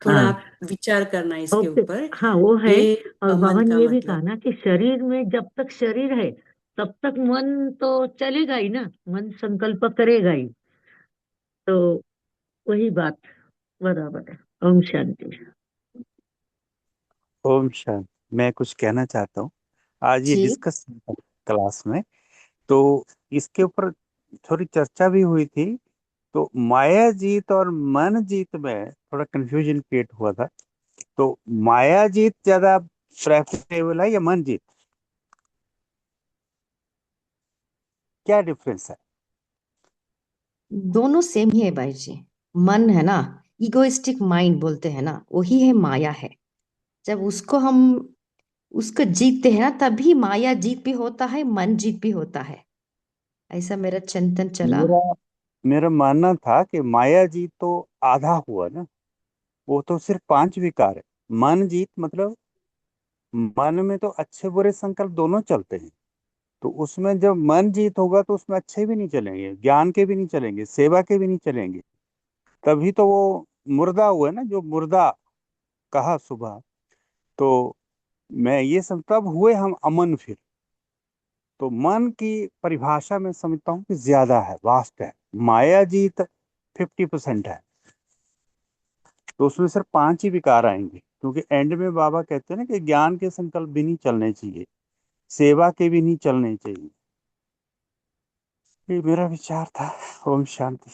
थोड़ा हाँ। आप विचार करना इसके ओके। ऊपर। हाँ वो है। ये और अमन बाबा ने का ये भी कहा मतलब। ना कि शरीर में जब तक शरीर है तब तक मन तो चलेगा ही ना, मन संकल्प करेगा ही। तो वही बात बराबर है। ओम शांति। ओम शांति। मैं कुछ कहना चाहता हूँ। आज ये जी। डिस्कस क्लास में, तो इसके ऊपर थोड़ी चर्चा भी हुई थी। तो माया जीत और मन जीत में थोड़ा कंफ्यूजन क्रिएट हुआ था। तो माया जीत ज्यादा प्रेफरेबल है या मन जीत? क्या डिफरेंस है? दोनों सेम ही है भाई जी। मन है ना, इगोइस्टिक माइंड बोलते हैं ना, वही है माया है। जब उसको हम उसको जीतते हैं ना, तभी माया जीत भी होता है, मन जीत भी होता है। ऐसा मेरा चिंतन चला। मेरा मेरा मानना था कि माया जीत तो आधा हुआ ना। वो तो सिर्फ पांच विकार है। मन जीत मतलब मन में तो अच्छे बुरे संकल्प दोनों चलते हैं। तो उसमें जब मन जीत होगा तो उसमें अच्छे भी नहीं चलेंगे, ज्ञान के भी नहीं चलेंगे, सेवा के भी नहीं चलेंगे। तभी तो वो मुर्दा हुआ ना, जो मुर्दा कहा सुबह। तो मैं ये सब तब हुए हम अमन फिर। तो मन की परिभाषा में समझता हूँ कि ज्यादा है, वास्ट है। माया जीत 50% है। तो उसमें सिर्फ पांच ही विकार आएंगे, क्योंकि एंड में बाबा कहते हैं ना कि ज्ञान के संकल्प भी नहीं चलने चाहिए, सेवा के भी नहीं चलने चाहिए। ये मेरा विचार था। ओम शांति।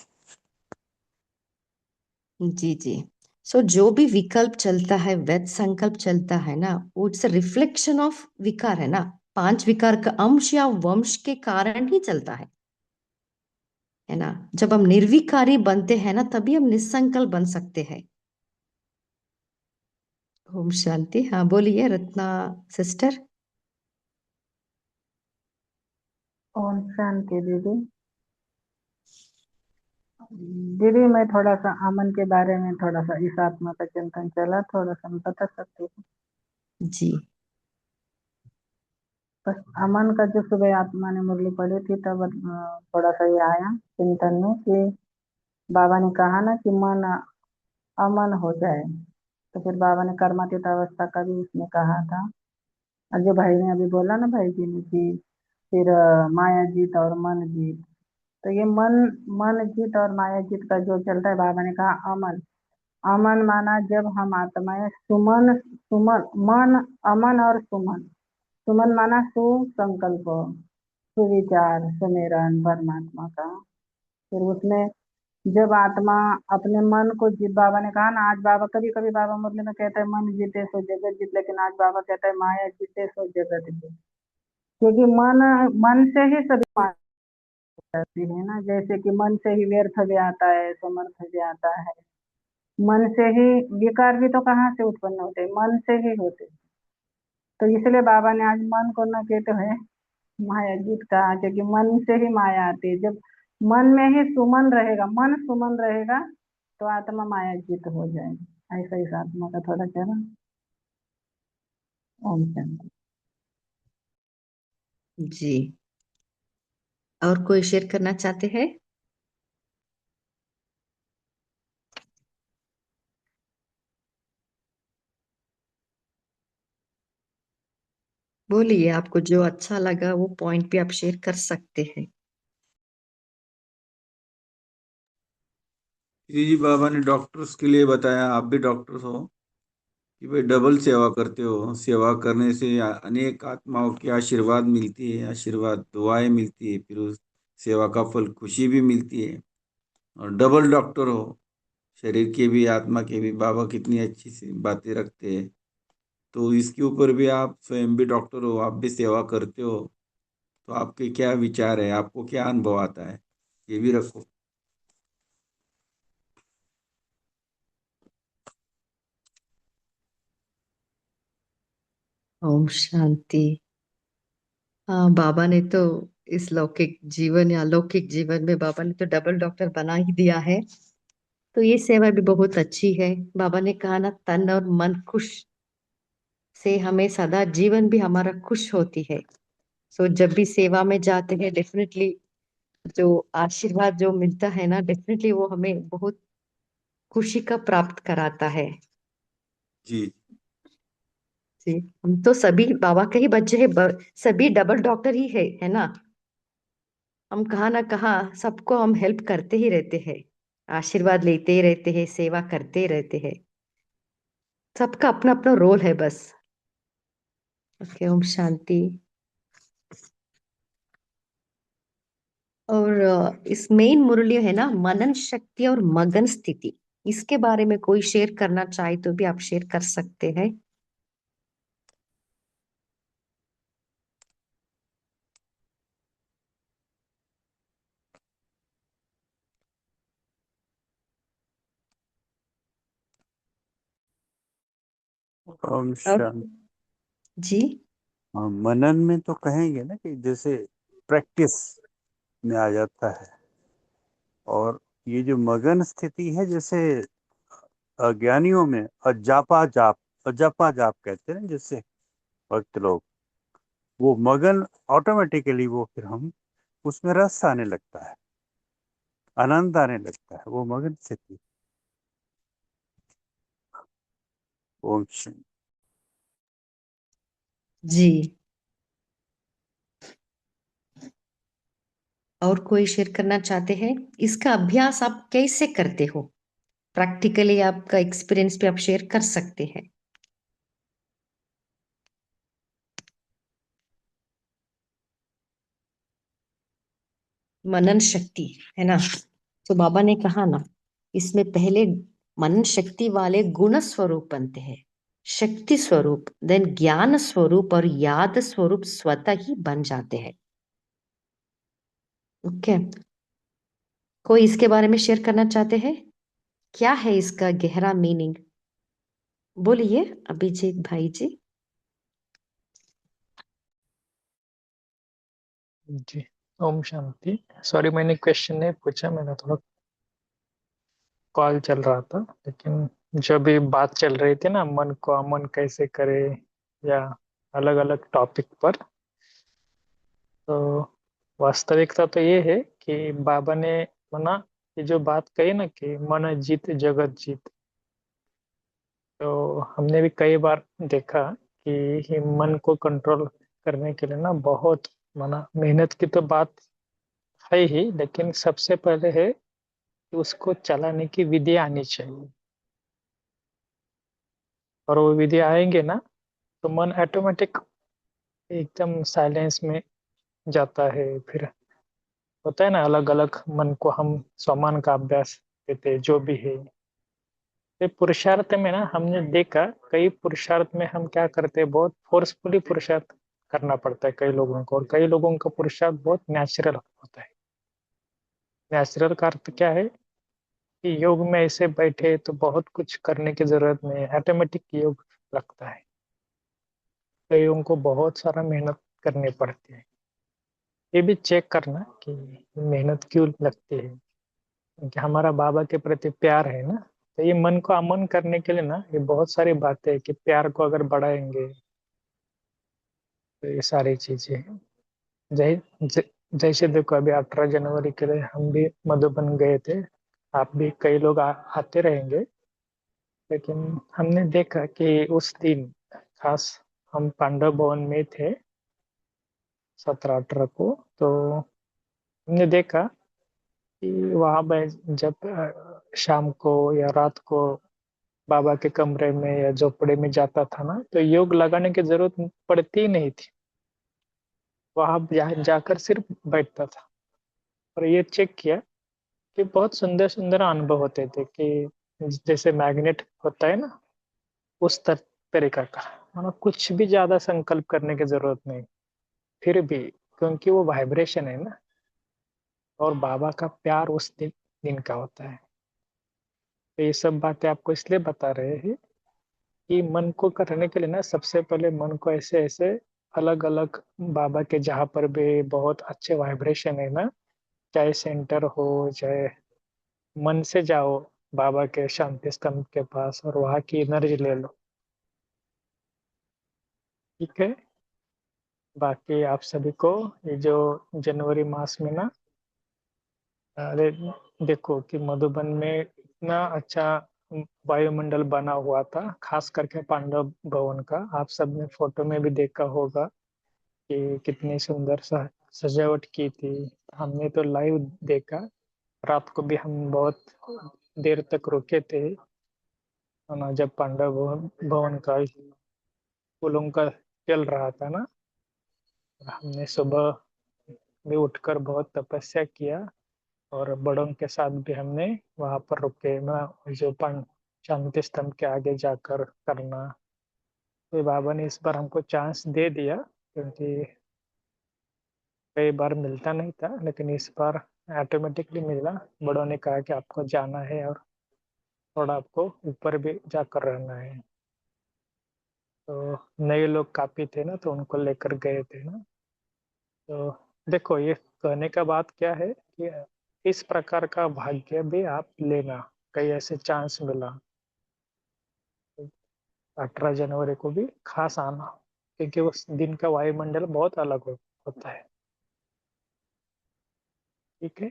जी जी। सो जो भी विकल्प चलता है, वैध संकल्प चलता है ना, वो इट्स रिफ्लेक्शन ऑफ विकार है ना। पांच विकार का अंश या वंश के कारण ही चलता है ना। जब हम निर्विकारी बनते हैं ना, तभी हम निसंकल्प बन सकते हैं। ओम शांति। हाँ बोलिए रत्ना सिस्टर। ओम शांति दीदी। दीदी मैं थोड़ा सा अमन के बारे में, थोड़ा सा इस आत्मा का चिंतन चला, थोड़ा सा मैं बता सकती हूँ। जी। बस अमन का जो सुबह आत्मा ने मुरली पढ़ी थी, तब थोड़ा सा ये आया चिंतन में कि बाबा ने कहा ना कि मन अमन हो जाए। तो फिर बाबा ने कर्मातीत अवस्था का भी उसने कहा था। और जो भाई ने अभी बोला ना, भाई जी ने, कि फिर माया जीत और मन जीत। तो ये मन मन जीत और माया जीत का जो चलता है, बाबा ने कहा अमन। अमन माना जब हम आत्माएं सुमन सुमन मन, अमन और सुमन। सुमन माना सुसंकल्प, सुविचार, सुमिरन परमात्मा का। फिर उसमें जब आत्मा अपने मन को जीत, बाबा ने कहा ना, आज बाबा कभी कभी बाबा मुरली में कहता है मन जीते सो जगत जीत, लेकिन आज बाबा कहता है माया जीते सो जगत जीत। क्योंकि मन मन से ही सभी माया जाती है ना। जैसे कि मन से ही व्यर्थ भी आता है, समर्थ भी आता है। मन से ही विकार भी तो कहाँ से उत्पन्न होते हैं, मन से ही होते हैं। तो इसलिए बाबा ने आज मन को न कहते हुए माया जीत कहा, क्योंकि मन से ही माया आती है। जब मन में ही सुमन रहेगा, मन सुमन रहेगा, तो आत्मा माया जीत हो जाएगी। ऐसा इस आत्मा का थोड़ा चरण। ओम शांति। जी। और कोई शेयर करना चाहते हैं? बोलिए, आपको जो अच्छा लगा वो पॉइंट भी आप शेयर कर सकते हैं। जी बाबा ने डॉक्टर्स के लिए बताया, आप भी डॉक्टर्स हो, कि भाई डबल सेवा करते हो। सेवा करने से अनेक आत्माओं की आशीर्वाद मिलती है, आशीर्वाद दुआएं मिलती है, फिर उस सेवा का फल खुशी भी मिलती है। और डबल डॉक्टर हो, शरीर के भी आत्मा के भी। बाबा कितनी अच्छी सी बातें रखते हैं। तो इसके ऊपर भी आप स्वयं भी डॉक्टर हो, आप भी सेवा करते हो। तो आपके क्या विचार है, आपको क्या अनुभव आता है, ये भी रखो। ओम शांति। हाँ, बाबा ने तो इस लौकिक जीवन या अलौकिक जीवन में बाबा ने तो डबल डॉक्टर बना ही दिया है। तो ये सेवा भी बहुत अच्छी है। बाबा ने कहा ना, तन और मन खुश से हमें सदा जीवन भी हमारा खुश होती है। सो जब भी सेवा में जाते हैं, डेफिनेटली जो आशीर्वाद जो मिलता है ना, डेफिनेटली वो हमें बहुत खुशी का प्राप्त कराता है। जी। जी, हम तो सभी बाबा के ही बच्चे हैं, सभी डबल डॉक्टर ही है ना। हम कहाँ ना कहाँ सबको हम हेल्प करते ही रहते हैं, आशीर्वाद लेते ही रहते हैं, सेवा करते ही रहते हैं। सबका अपना अपना रोल है बस। ओके, ओम शांति। और इस मेन मुरली है ना, मनन शक्ति और मगन स्थिति, इसके बारे में कोई शेयर करना चाहे तो भी आप शेयर कर सकते हैं। ओम और शांति। जी, हाँ, मनन में तो कहेंगे ना कि जैसे प्रैक्टिस में आ जाता है। और ये जो मगन स्थिति है, जैसे अज्ञानियों में अजपा जाप कहते हैं ना, जैसे भक्त लोग, वो मगन ऑटोमेटिकली वो फिर हम उसमें रस आने लगता है, आनंद आने लगता है, वो मगन स्थिति। ओम शांति। जी। और कोई शेयर करना चाहते हैं? इसका अभ्यास आप कैसे करते हो? प्रैक्टिकली आपका एक्सपीरियंस भी आप शेयर कर सकते हैं। मनन शक्ति है ना, तो बाबा ने कहा ना, इसमें पहले मनन शक्ति वाले गुण स्वरूप बनते हैं, शक्ति स्वरूप, देन ज्ञान स्वरूप और याद स्वरूप स्वतः ही बन जाते हैं। ओके, कोई इसके बारे में शेयर करना चाहते हैं? क्या है इसका गहरा मीनिंग? बोलिए अभिजीत भाई जी। जी, ओम शांति। सॉरी, मैंने क्वेश्चन नहीं पूछा, मैंने थोड़ा कॉल चल रहा था। लेकिन जो भी बात चल रही थी ना, मन को अमन कैसे करे, या अलग अलग टॉपिक पर, तो वास्तविकता तो ये है कि बाबा ने मना, ये जो बात कही ना कि मन जीत जगत जीत, तो हमने भी कई बार देखा कि ये मन को कंट्रोल करने के लिए ना बहुत मना मेहनत की तो बात है ही, लेकिन सबसे पहले है कि उसको चलाने की विधि आनी चाहिए। और वो विधि आएंगे ना, तो मन ऑटोमेटिक एकदम साइलेंस में जाता है। फिर होता है ना, अलग अलग मन को हम सम्मान का अभ्यास देते हैं, जो भी है। ये पुरुषार्थ में ना हमने देखा, कई पुरुषार्थ में हम क्या करते हैं, बहुत फोर्सफुली पुरुषार्थ करना पड़ता है कई लोगों को, और कई लोगों का पुरुषार्थ बहुत नेचुरल होता है। नेचुरल का अर्थ क्या है कि योग में ऐसे बैठे तो बहुत कुछ करने की जरूरत नहीं है, ऑटोमेटिक योग लगता है। कईयों को बहुत सारा मेहनत करनी पड़ती है। ये भी चेक करना कि मेहनत क्यों लगती है, क्योंकि हमारा बाबा के प्रति प्यार है ना। तो ये मन को अमन करने के लिए ना, ये बहुत सारी बातें हैं कि प्यार को अगर बढ़ाएंगे तो ये सारी चीजें हैं। जै, ज- जैसे देखो, अभी 18 जनवरी के लिए हम भी मधुबन गए थे। आप भी, कई लोग आते रहेंगे। लेकिन हमने देखा कि उस दिन खास हम पांडव भवन में थे 17-18 को। तो हमने देखा कि वहां पे जब शाम को या रात को बाबा के कमरे में या झोपड़े में जाता था ना, तो योग लगाने की जरूरत पड़ती ही नहीं थी। वहां जाकर सिर्फ बैठता था। और ये चेक किया कि बहुत सुंदर सुंदर अनुभव होते थे, कि जैसे मैग्नेट होता है ना, उस तरीका का। मतलब कुछ भी ज्यादा संकल्प करने की जरूरत नहीं, फिर भी, क्योंकि वो वाइब्रेशन है ना, और बाबा का प्यार उस दिन का होता है। तो ये सब बातें आपको इसलिए बता रहे हैं कि मन को करने के लिए ना, सबसे पहले मन को ऐसे ऐसे अलग अलग बाबा के, जहाँ पर भी बहुत अच्छे वाइब्रेशन है ना, चाहे सेंटर हो चाहे मन से जाओ, बाबा के शांति स्तंभ के पास और वहाँ की एनर्जी ले लो। ठीक है। बाकी आप सभी को ये जो जनवरी मास में ना, अरे देखो कि मधुबन में इतना अच्छा वायुमंडल बना हुआ था, खास करके पांडव भवन का। आप सबने फोटो में भी देखा होगा कि कितनी सुंदर सजावट की थी। हमने तो लाइव देखा। रात को भी हम बहुत देर तक रुके थे, है ना, जब पांडव भवन का फूलों का चल रहा था ना। हमने सुबह भी उठकर बहुत तपस्या किया और बड़ों के साथ भी हमने वहां पर रुके ना, जो शांति स्तंभ के आगे जाकर करना। तो बाबा ने इस बार हमको चांस दे दिया, क्योंकि कई बार मिलता नहीं था, लेकिन इस बार ऑटोमेटिकली मिला। बड़ों ने कहा कि आपको जाना है और थोड़ा आपको ऊपर भी जाकर रहना है। तो नए लोग काफी थे ना, तो उनको लेकर गए थे ना। तो देखो, ये कहने का बात क्या है कि इस प्रकार का भाग्य भी आप लेना। कई ऐसे चांस मिला 18 जनवरी को भी खास आना, क्योंकि उस दिन का वायुमंडल बहुत अलग होता है। ठीक है।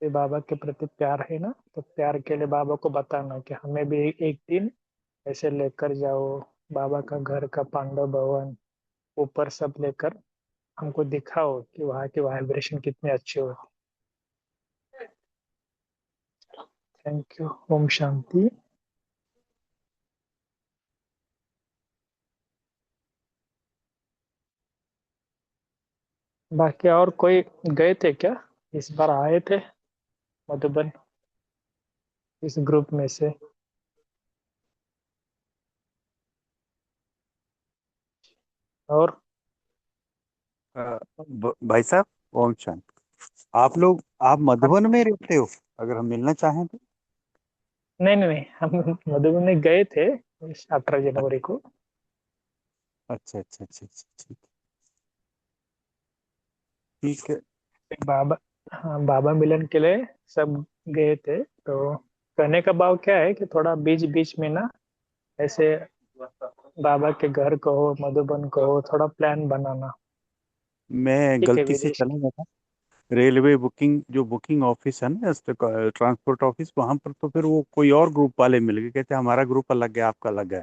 ये बाबा के प्रति प्यार है ना, तो प्यार के लिए बाबा को बताना कि हमें भी एक दिन ऐसे लेकर जाओ, बाबा का घर का पांडव भवन ऊपर सब लेकर हमको दिखाओ कि वहाँ की वाइब्रेशन कितनी अच्छी होती। Thank you. ओम शांति। बाकी और कोई गए थे क्या, इस बार आए थे मधुबन इस ग्रुप में से? और भाई साहब, ओम शांति। आप मधुबन में रहते हो? अगर हम मिलना चाहें तो। नहीं नहीं नहीं, हम मधुबन में गए थे इस 18 जनवरी को। अच्छा अच्छा अच्छा अच्छा, ठीक। ठीक है। बाबा, हाँ, बाबा मिलन के लिए सब गए थे। तो कहने का भाव क्या है कि थोड़ा बीच बीच में ना ऐसे बाबा के घर को हो, मधुबन को हो, थोड़ा प्लान बनाना। मैं ठीक है, गलती से विदेश। चला गया था। रेलवे बुकिंग, जो बुकिंग ऑफिस है ना, ट्रांसपोर्ट ऑफिस, वहां पर तो फिर वो कोई और ग्रुप वाले मिल गए, कहते हमारा ग्रुप अलग है, आपका अलग है।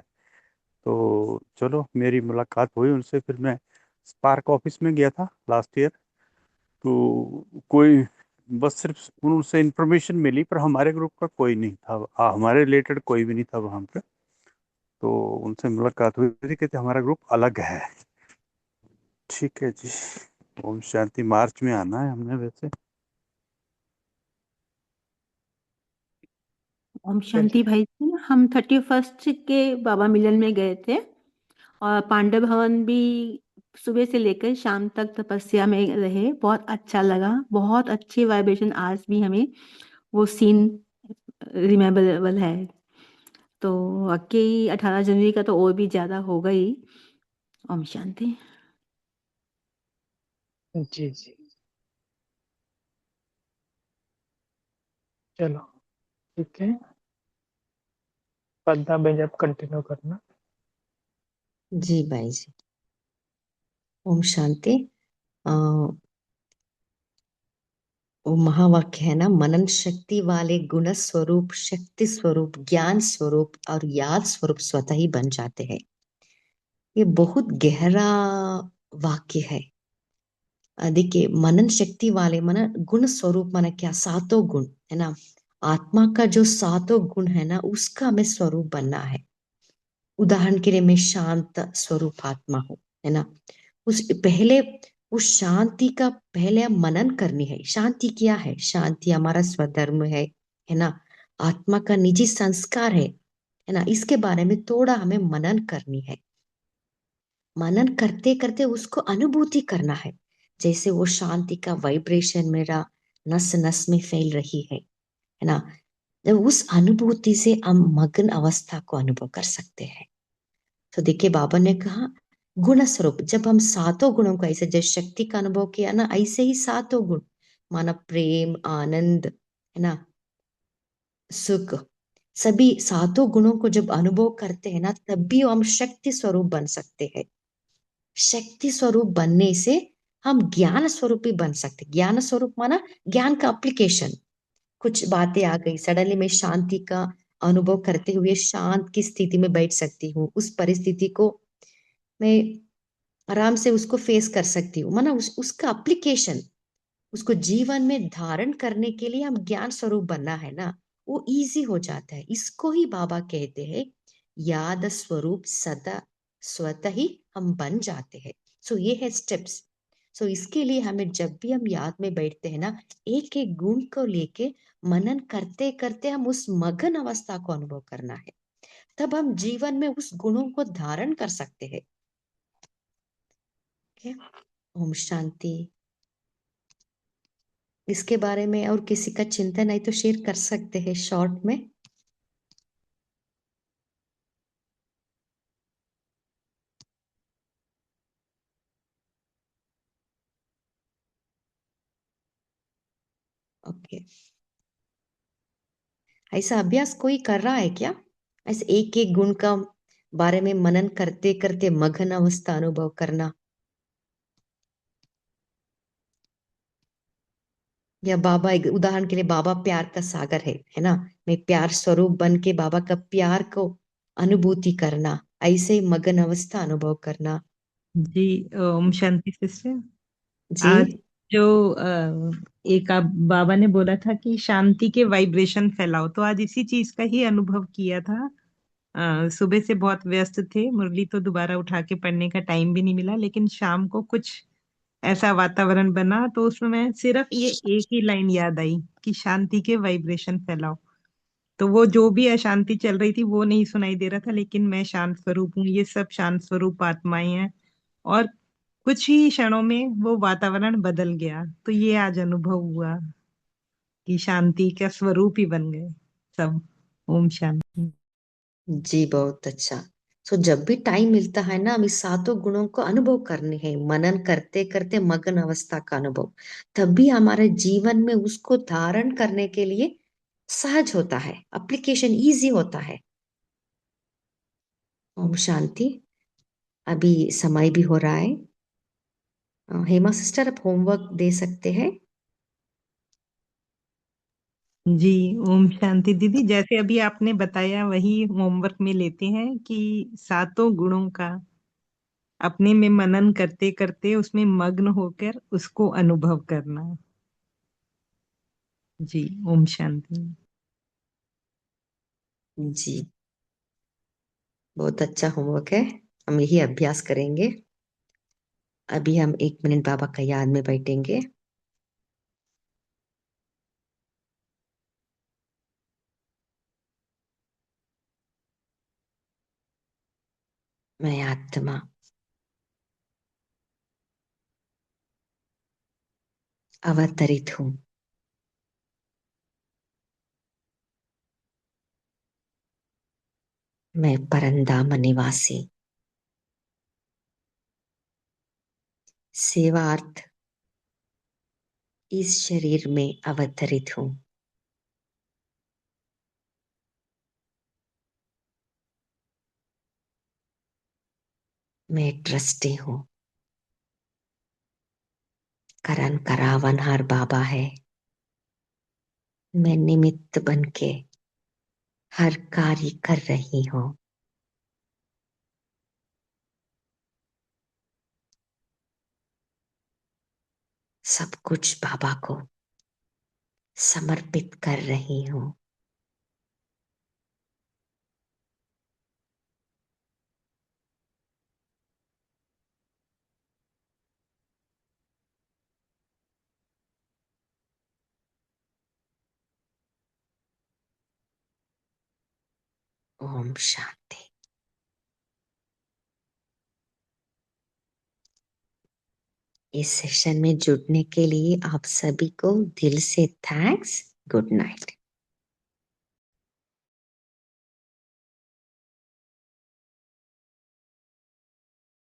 तो चलो, मेरी मुलाकात हुई उनसे। फिर मैं स्पार्क ऑफिस में गया था लास्ट ईयर। तो कोई, बस सिर्फ उनसे इंफॉर्मेशन मिली, पर हमारे ग्रुप का कोई नहीं था, हमारे रिलेटेड कोई भी नहीं था वहां पे। तो उनसे मुलाकात हुई थी, कहते हमारा ग्रुप अलग है। ठीक है जी। ओम शांति। मार्च में आना है हमने वैसे। ओम शांति चलिए। भाई जी, हम 31st के बाबा मिलन में गए थे और पांडव भवन भी सुबह से लेकर शाम तक तपस्या में रहे। बहुत अच्छा लगा, बहुत अच्छी वाइब्रेशन आज भी हमें वो सीन रिमेम्बरेबल है। तो वाकई 18 जनवरी का तो और भी ज्यादा होगा ही। ओम शांति। जी जी, चलो ठीक है। पद्मा बेंच आप कंटिन्यू करना। जी भाई जी। ओम शांति। अ, वो महावाक्य है ना, मनन शक्ति वाले गुण स्वरूप, शक्ति स्वरूप, ज्ञान स्वरूप और याद स्वरूप स्वतः ही बन जाते हैं। ये बहुत गहरा वाक्य है। देखिए, मनन शक्ति वाले माना गुण स्वरूप, माना क्या? सातों गुण है ना। आत्मा का जो सातों गुण है ना, उसका हमें स्वरूप बनना है। उदाहरण के लिए, मैं शांत स्वरूप आत्मा हूँ, है ना। उस पहले उस शांति का पहले हम मनन करनी है। शांति क्या है? शांति हमारा स्वधर्म है ना। आत्मा का निजी संस्कार है ना। इसके बारे में थोड़ा हमें मनन करनी है। मनन करते करते उसको अनुभूति करना है। जैसे वो शांति का वाइब्रेशन मेरा नस नस में फैल रही है ना। जब उस अनुभूति से हम मग्न अवस्था को अनुभव कर सकते हैं। तो देखिए, बाबा ने कहा गुण स्वरूप, जब हम सातों गुणों को ऐसे, जैसे शक्ति का अनुभव किया ना, ऐसे ही सातों गुण, माना प्रेम, आनंद, है ना, सुख, सभी सातों गुणों को जब अनुभव करते हैं ना, तब भी हम शक्ति स्वरूप बन सकते हैं। शक्ति स्वरूप बनने से हम ज्ञान स्वरूप भी बन सकते। ज्ञान स्वरूप माना ज्ञान का एप्लीकेशन। कुछ बातें आ गई, सडनली मैं शांति का अनुभव करते हुए शांत की स्थिति में बैठ सकती हूँ। उस परिस्थिति को मैं आराम से उसको फेस कर सकती हूँ, माना उसका एप्लीकेशन, उसको जीवन में धारण करने के लिए हम ज्ञान स्वरूप बनना है ना, वो इजी हो जाता है। इसको ही बाबा कहते हैं याद स्वरूप सदा स्वतः ही हम बन जाते हैं। सो ये है स्टेप्स। सो इसके लिए हमें जब भी हम याद में बैठते हैं ना, एक एक गुण को लेके मनन करते करते हम उस मगन अवस्था को अनुभव करना है। तब हम जीवन में उस गुणों को धारण कर सकते हैं। Okay? ओम शांति। इसके बारे में और किसी का चिंतन है तो शेयर कर सकते हैं शॉर्ट में। ओके, ऐसा अभ्यास कोई कर रहा है क्या? ऐसे एक एक गुण का बारे में मनन करते करते मगन अवस्था अनुभव करना, या बाबा, एक उदाहरण के लिए बाबा प्यार का सागर है ना, मैं प्यार स्वरूप बन के बाबा का प्यार को अनुभूति करना, ऐसे ही मगन अवस्था अनुभव करना। जी ओम शांति सिस्टर। जी आज जो एक आप बाबा ने बोला था कि शांति के वाइब्रेशन फैलाओ, तो आज इसी चीज का ही अनुभव किया था। सुबह से बहुत व्यस्त थे, मुरली तो दोबारा उठा के पढ़ने का टाइम भी नहीं मिला, लेकिन शाम को कुछ ऐसा वातावरण बना तो उसमें मैं सिर्फ ये एक ही लाइन याद आई कि शांति के वाइब्रेशन फैलाओ। तो वो जो भी अशांति चल रही थी वो नहीं सुनाई दे रहा था, लेकिन मैं शांत स्वरूप हूँ, ये सब शांत स्वरूप आत्माएं हैं। और कुछ ही क्षणों में वो वातावरण बदल गया। तो ये आज अनुभव हुआ कि शांति का स्वरूप ही बन गए सब। ओम शांति। जी, बहुत अच्छा। सो जब भी टाइम मिलता है ना, हम इस सातों गुणों को अनुभव करने हैं, मनन करते करते मगन अवस्था का अनुभव, तब भी हमारे जीवन में उसको धारण करने के लिए सहज होता है, एप्लीकेशन इजी होता है। ओम शांति। अभी समय भी हो रहा है। हेमा सिस्टर, आप होमवर्क दे सकते हैं। जी ओम शांति दीदी, जैसे अभी आपने बताया वही होमवर्क में लेते हैं कि सातों गुणों का अपने में मनन करते करते उसमें मग्न होकर उसको अनुभव करना। जी ओम शांति। जी, बहुत अच्छा होमवर्क है, हम यही अभ्यास करेंगे। अभी हम 1 मिनट बाबा का याद में बैठेंगे। मैं आत्मा अवतरित हूँ। मैं परंदाम निवासी सेवार्थ इस शरीर में अवतरित हूँ। मैं ट्रस्टी हूँ। करन करावनहार बाबा है। मैं निमित्त बनके हर कार्य कर रही हूँ। सब कुछ बाबा को समर्पित कर रही हूँ। ओम शांति। इस सेशन में जुड़ने के लिए आप सभी को दिल से थैंक्स। Good night.